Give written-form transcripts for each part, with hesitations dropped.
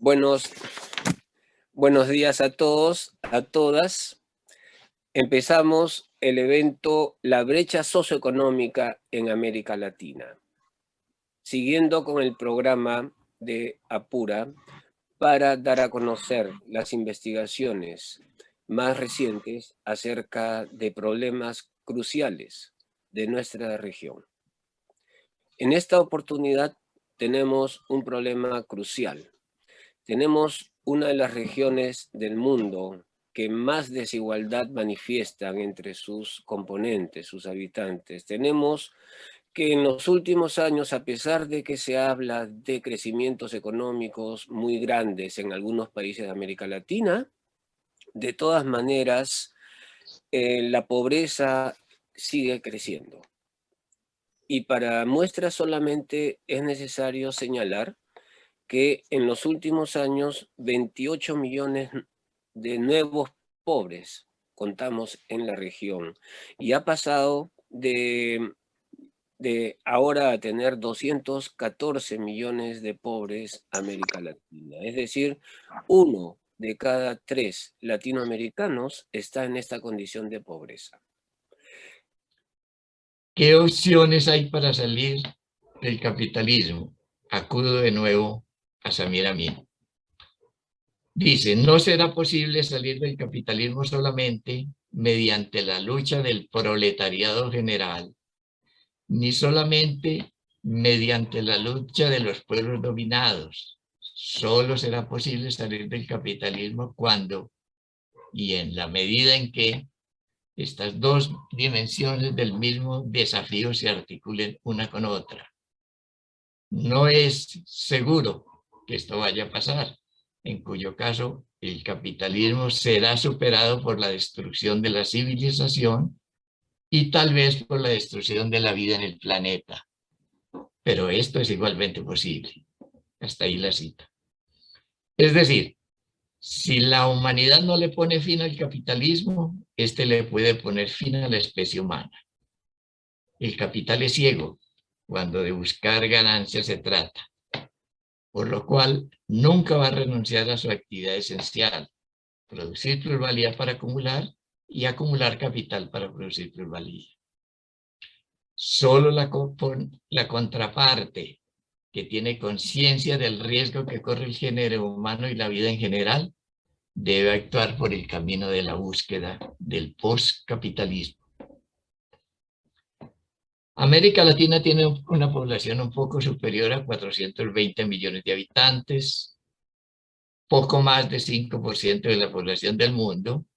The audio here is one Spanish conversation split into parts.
Buenos, buenos días a todos, a todas. Empezamos el evento La brecha socioeconómica en América Latina, siguiendo con el programa de Apura para dar a conocer las investigaciones más recientes acerca de problemas cruciales de nuestra región. En esta oportunidad tenemos un problema crucial. Tenemos una de las regiones del mundo que más desigualdad manifiestan entre sus componentes, sus habitantes. Tenemos que en los últimos años, a pesar de que se habla de crecimientos económicos muy grandes en algunos países de América Latina, de todas maneras, la pobreza sigue creciendo. Y para muestra solamente es necesario señalar que en los últimos años 28 millones de nuevos pobres contamos en la región y ha pasado de ahora a tener 214 millones de pobres América Latina. Es decir, 1 de cada 3 latinoamericanos está en esta condición de pobreza. ¿Qué opciones hay para salir del capitalismo? Acudo de nuevo a Samir Amin. Dice, no será posible salir del capitalismo solamente mediante la lucha del proletariado general, ni solamente mediante la lucha de los pueblos dominados. Solo será posible salir del capitalismo cuando y en la medida en que estas dos dimensiones del mismo desafío se articulen una con otra. No es seguro que esto vaya a pasar, en cuyo caso el capitalismo será superado por la destrucción de la civilización y tal vez por la destrucción de la vida en el planeta. Pero esto es igualmente posible. Hasta ahí la cita. Es decir, si la humanidad no le pone fin al capitalismo, este le puede poner fin a la especie humana. El capital es ciego cuando de buscar ganancias se trata, por lo cual nunca va a renunciar a su actividad esencial, producir plusvalía para acumular y acumular capital para producir plusvalía. Solo la contraparte, que tiene conciencia del riesgo que corre el género humano y la vida en general, debe actuar por el camino de la búsqueda del postcapitalismo. América Latina tiene una población un poco superior a 420 millones de habitantes, poco más de 5% de la población del mundo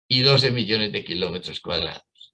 y 12 millones de kilómetros cuadrados.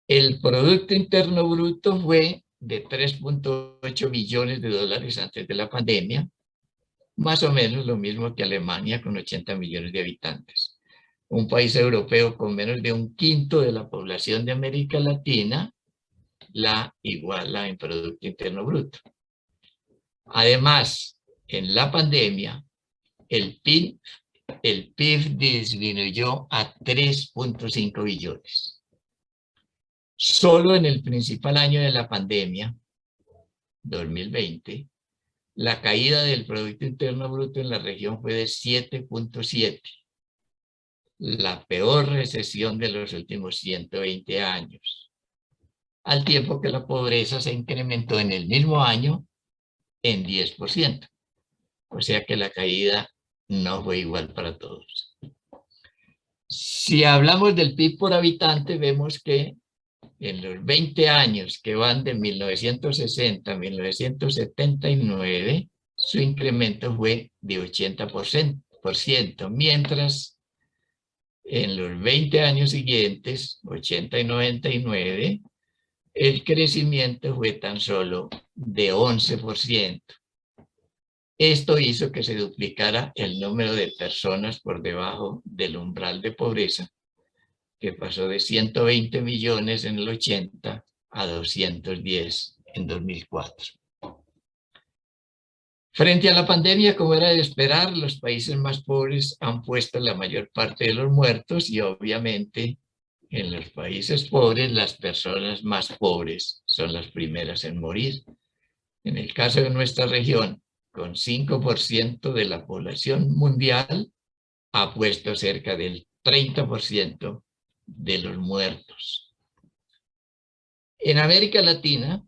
El Producto Interno Bruto fue de 3.8 billones de dólares antes de la pandemia, más o menos lo mismo que Alemania con 80 millones de habitantes. Un país europeo con menos de un quinto de la población de América Latina la iguala en Producto Interno Bruto. Además, en la pandemia, el PIB disminuyó a 3.5 billones. Solo en el principal año de la pandemia, 2020, la caída del Producto Interno Bruto en la región fue de 7.7, la peor recesión de los últimos 120 años, al tiempo que la pobreza se incrementó en el mismo año en 10%. O sea que la caída no fue igual para todos. Si hablamos del PIB por habitante, vemos que en los 20 años que van de 1960 a 1979, su incremento fue de 80%, mientras en los 20 años siguientes, 80 y 99, el crecimiento fue tan solo de 11%. Esto hizo que se duplicara el número de personas por debajo del umbral de pobreza, que pasó de 120 millones en el 80 a 210 en 2004. Frente a la pandemia, como era de esperar, los países más pobres han puesto la mayor parte de los muertos y obviamente en los países pobres las personas más pobres son las primeras en morir. En el caso de nuestra región, con 5% de la población mundial, ha puesto cerca del 30% de los muertos. En América Latina,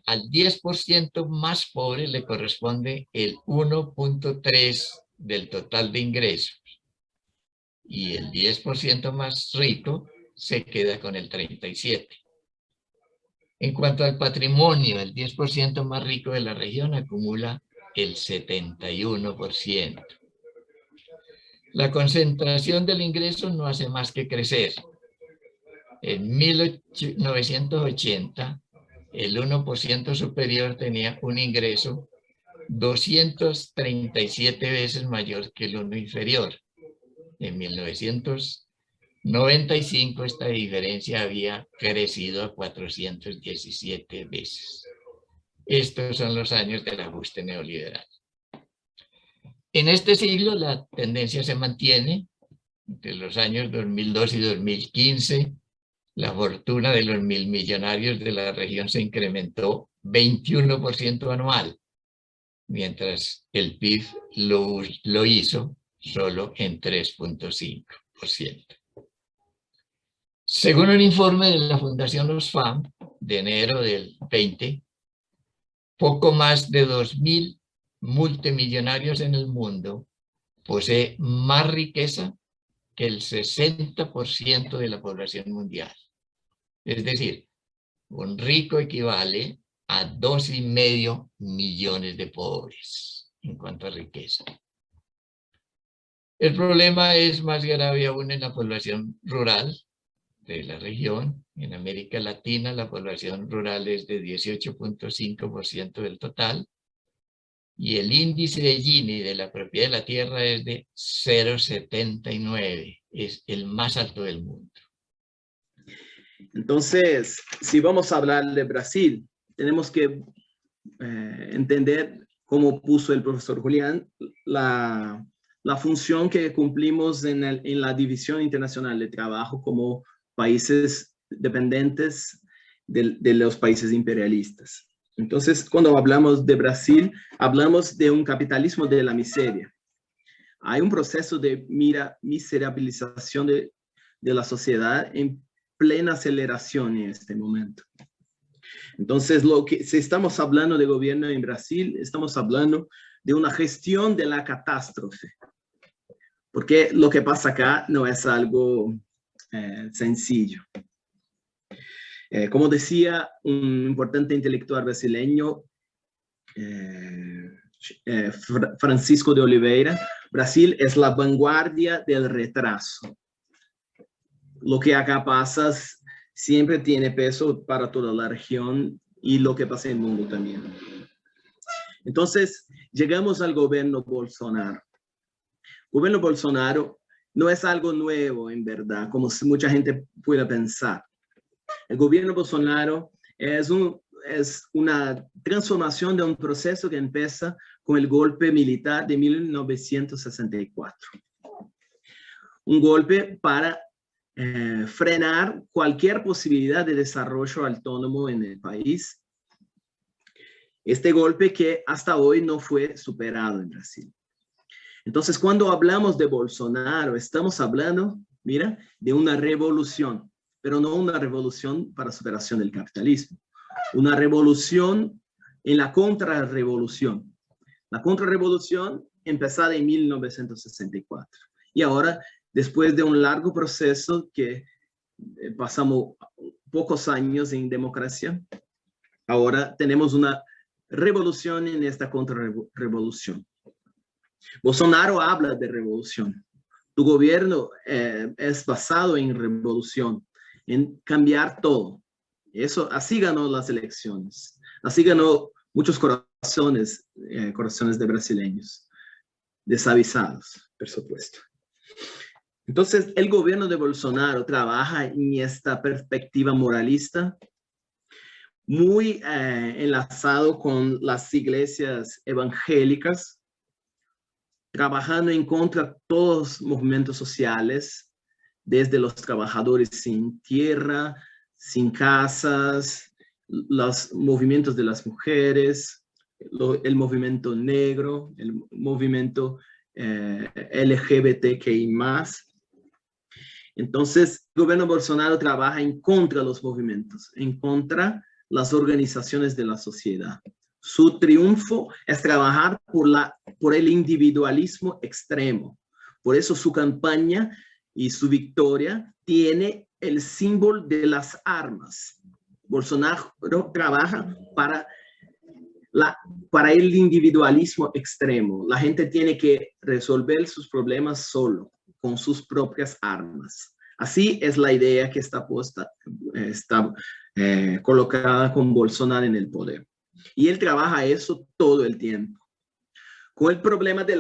al 10% más pobre le corresponde el 1.3% del total de ingresos y el 10% más rico se queda con el 37%. En cuanto al patrimonio, el 10% más rico de la región acumula el 71%. La concentración del ingreso no hace más que crecer. En 1980, el 1% superior tenía un ingreso 237 veces mayor que el 1 inferior. En 1995 esta diferencia había crecido a 417 veces. Estos son los años del ajuste neoliberal. En este siglo la tendencia se mantiene. Entre los años 2002 y 2015, la fortuna de los millonarios de la región se incrementó 21% anual, mientras el PIB lo hizo solo en 3.5%. Según un informe de la Fundación Oxfam de enero del 20, poco más de 2.000 multimillonarios en el mundo posee más riqueza que el 60% de la población mundial. Es decir, un rico equivale a 2,5 millones de pobres en cuanto a riqueza. El problema es más grave aún en la población rural de la región. En América Latina la población rural es de 18.5% del total y el índice de Gini de la propiedad de la tierra es de 0,79, es el más alto del mundo. Entonces, si vamos a hablar de Brasil, tenemos que entender, como puso el profesor Julián, la función que cumplimos en la División Internacional de Trabajo como países dependientes de los países imperialistas. Entonces, cuando hablamos de Brasil, hablamos de un capitalismo de la miseria. Hay un proceso de miserabilización de la sociedad en plena aceleración en este momento. Entonces, si estamos hablando de gobierno en Brasil, estamos hablando de una gestión de la catástrofe. Porque lo que pasa acá no es algo sencillo. Como decía un importante intelectual brasileño, Francisco de Oliveira, Brasil es la vanguardia del retraso. Lo que acá pasa siempre tiene peso para toda la región y lo que pasa en el mundo también. Entonces, llegamos al gobierno Bolsonaro. El gobierno Bolsonaro no es algo nuevo, en verdad, como mucha gente pueda pensar. El gobierno Bolsonaro es una transformación de un proceso que empieza con el golpe militar de 1964. Un golpe para frenar cualquier posibilidad de desarrollo autónomo en el país. Este golpe que hasta hoy no fue superado en Brasil. Entonces, cuando hablamos de Bolsonaro, estamos hablando, mira, de una revolución, pero no una revolución para superación del capitalismo. Una revolución en la contrarrevolución. La contrarrevolución empezada en 1964. Y ahora, después de un largo proceso que pasamos pocos años en democracia, ahora tenemos una revolución en esta contrarrevolución. Bolsonaro habla de revolución. Tu gobierno es basado en revolución, en cambiar todo. Eso, así ganó las elecciones. Así ganó muchos corazones de brasileños, desavisados, por supuesto. Entonces, el gobierno de Bolsonaro trabaja en esta perspectiva moralista, muy enlazado con las iglesias evangélicas, trabajando en contra de todos los movimientos sociales, desde los trabajadores sin tierra, sin casas, los movimientos de las mujeres, el movimiento negro, el movimiento LGBTQI+. Entonces, el gobierno Bolsonaro trabaja en contra de los movimientos, en contra de las organizaciones de la sociedad. Su triunfo es trabajar por el individualismo extremo. Por eso su campaña y su victoria tiene el símbolo de las armas. Bolsonaro trabaja para el individualismo extremo. La gente tiene que resolver sus problemas solo, con sus propias armas. Así es la idea que está colocada con Bolsonaro en el poder. Y él trabaja eso todo el tiempo. Con el problema de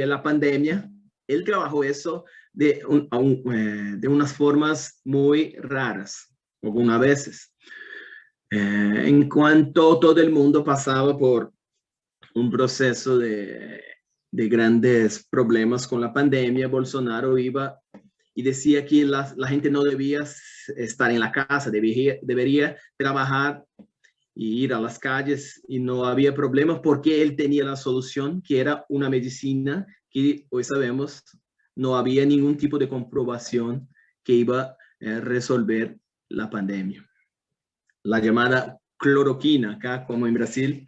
la pandemia, él trabajó eso de unas formas muy raras, algunas veces. En cuanto todo el mundo pasaba por un proceso de grandes problemas con la pandemia, Bolsonaro iba y decía que la gente no debía estar en la casa, debería trabajar y ir a las calles, y no había problemas porque él tenía la solución, que era una medicina que hoy sabemos no había ningún tipo de comprobación que iba a resolver la pandemia. La llamada cloroquina, acá como en Brasil,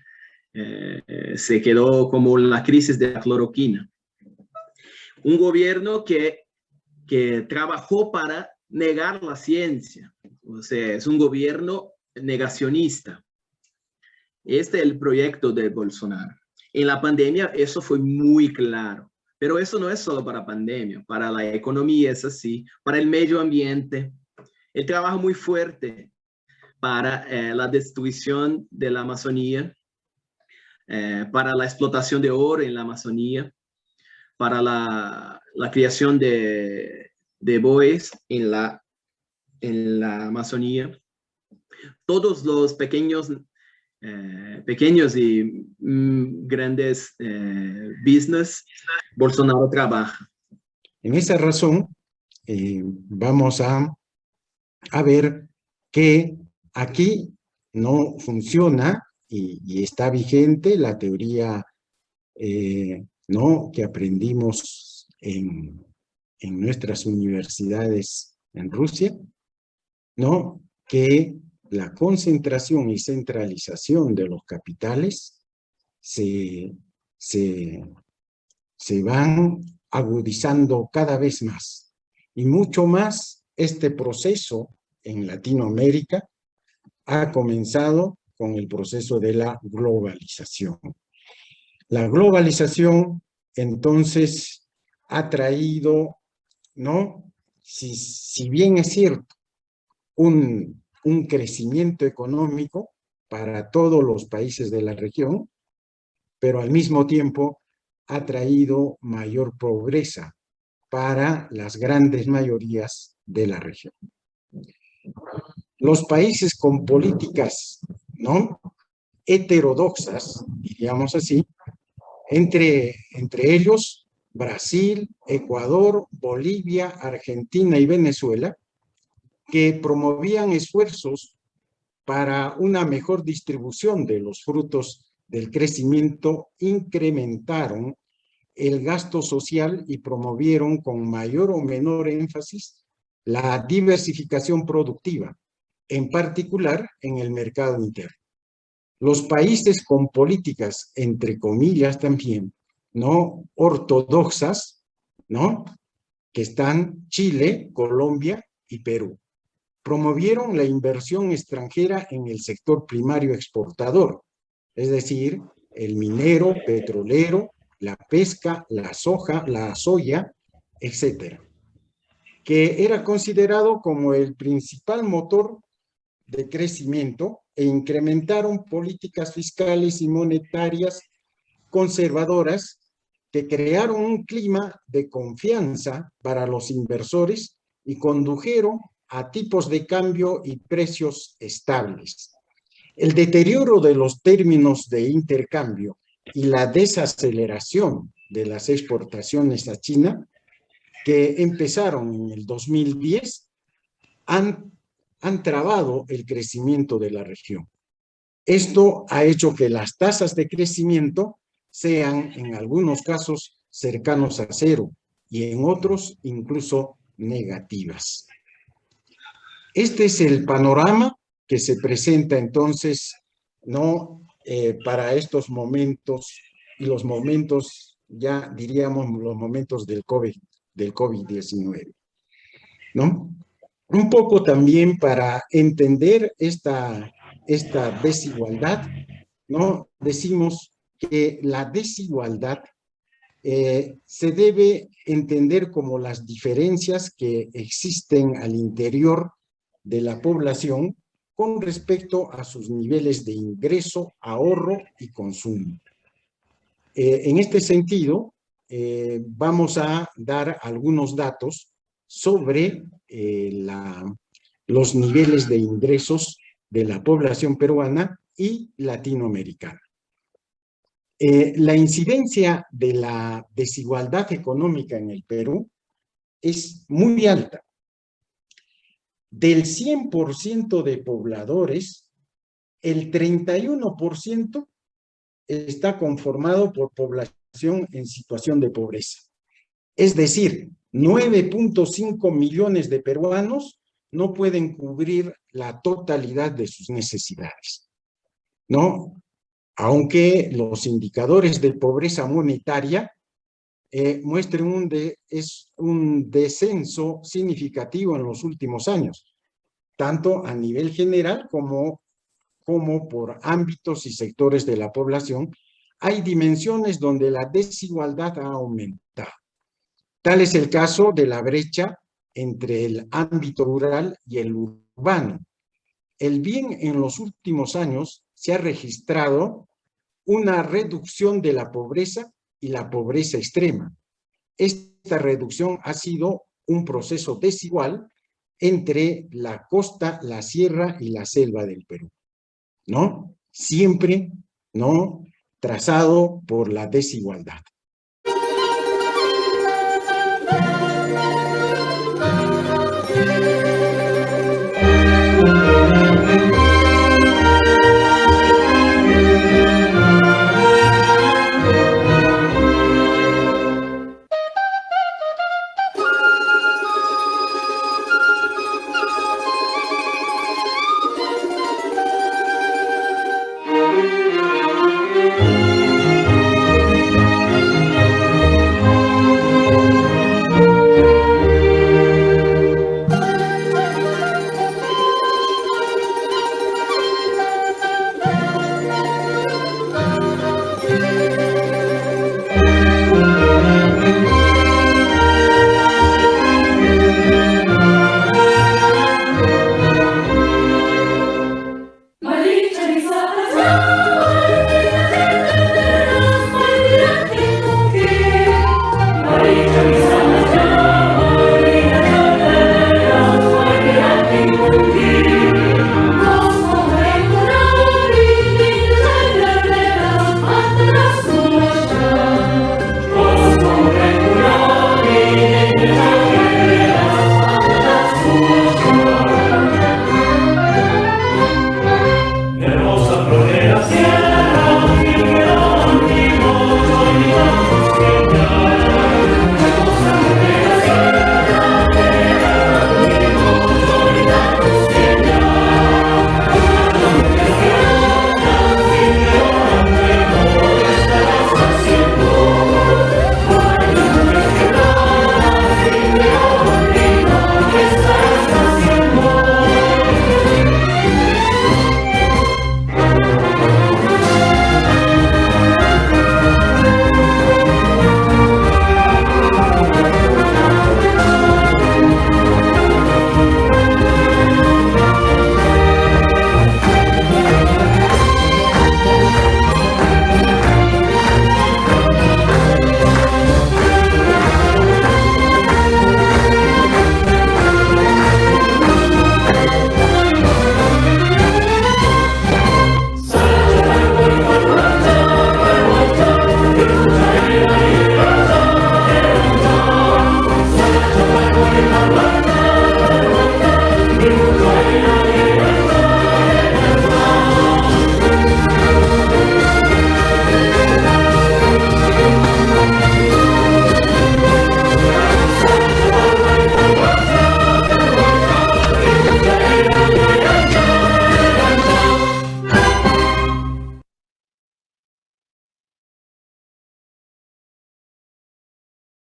se quedó como la crisis de la cloroquina. Un gobierno que trabajó para negar la ciencia, o sea, es un gobierno negacionista. Este es el proyecto de Bolsonaro. En la pandemia eso fue muy claro, pero eso no es solo para pandemia, para la economía es así, para el medio ambiente. Él trabaja muy fuerte para la destrucción de la Amazonía, para la explotación de oro en la Amazonía, para la creación de bueyes en la Amazonía. Todos los pequeños y grandes business, Bolsonaro trabaja. En esa razón, vamos a ver que aquí no funciona y está vigente la teoría ¿no? que aprendimos en nuestras universidades en Rusia, ¿no? que la concentración y centralización de los capitales se van agudizando cada vez más. Y mucho más este proceso en Latinoamérica ha comenzado con el proceso de la globalización. La globalización, entonces, ha traído, ¿no? Si bien es cierto, un crecimiento económico para todos los países de la región, pero al mismo tiempo ha traído mayor pobreza para las grandes mayorías de la región. Los países con políticas, ¿no? heterodoxas, diríamos así, entre ellos Brasil, Ecuador, Bolivia, Argentina y Venezuela, que promovían esfuerzos para una mejor distribución de los frutos del crecimiento, incrementaron el gasto social y promovieron con mayor o menor énfasis la diversificación productiva, en particular en el mercado interno. Los países con políticas, entre comillas también, no ortodoxas, ¿no? que están Chile, Colombia y Perú, promovieron la inversión extranjera en el sector primario exportador, es decir, el minero, petrolero, la pesca, la soya, etcétera, que era considerado como el principal motor de crecimiento, e incrementaron políticas fiscales y monetarias conservadoras que crearon un clima de confianza para los inversores y condujeron a tipos de cambio y precios estables. El deterioro de los términos de intercambio y la desaceleración de las exportaciones a China, que empezaron en el 2010, han trabado el crecimiento de la región. Esto ha hecho que las tasas de crecimiento sean en algunos casos cercanos a cero y en otros incluso negativas. Este es el panorama que se presenta entonces, ¿no? Para estos momentos y los momentos, ya diríamos, los momentos del COVID-19, ¿no? Un poco también para entender esta desigualdad, ¿no? Decimos que la desigualdad se debe entender como las diferencias que existen al interior de la población con respecto a sus niveles de ingreso, ahorro y consumo. En este sentido, vamos a dar algunos datos sobre los niveles de ingresos de la población peruana y latinoamericana. La incidencia de la desigualdad económica en el Perú es muy alta. Del 100% de pobladores, el 31% está conformado por población en situación de pobreza. Es decir, 9.5 millones de peruanos no pueden cubrir la totalidad de sus necesidades, ¿no? Aunque los indicadores de pobreza monetaria muestren un descenso significativo en los últimos años, tanto a nivel general como por ámbitos y sectores de la población, hay dimensiones donde la desigualdad ha aumentado. Tal es el caso de la brecha entre el ámbito rural y el urbano. El bien en los últimos años se ha registrado una reducción de la pobreza y la pobreza extrema. Esta reducción ha sido un proceso desigual entre la costa, la sierra y la selva del Perú, ¿no? Siempre, ¿no? Trazado por la desigualdad.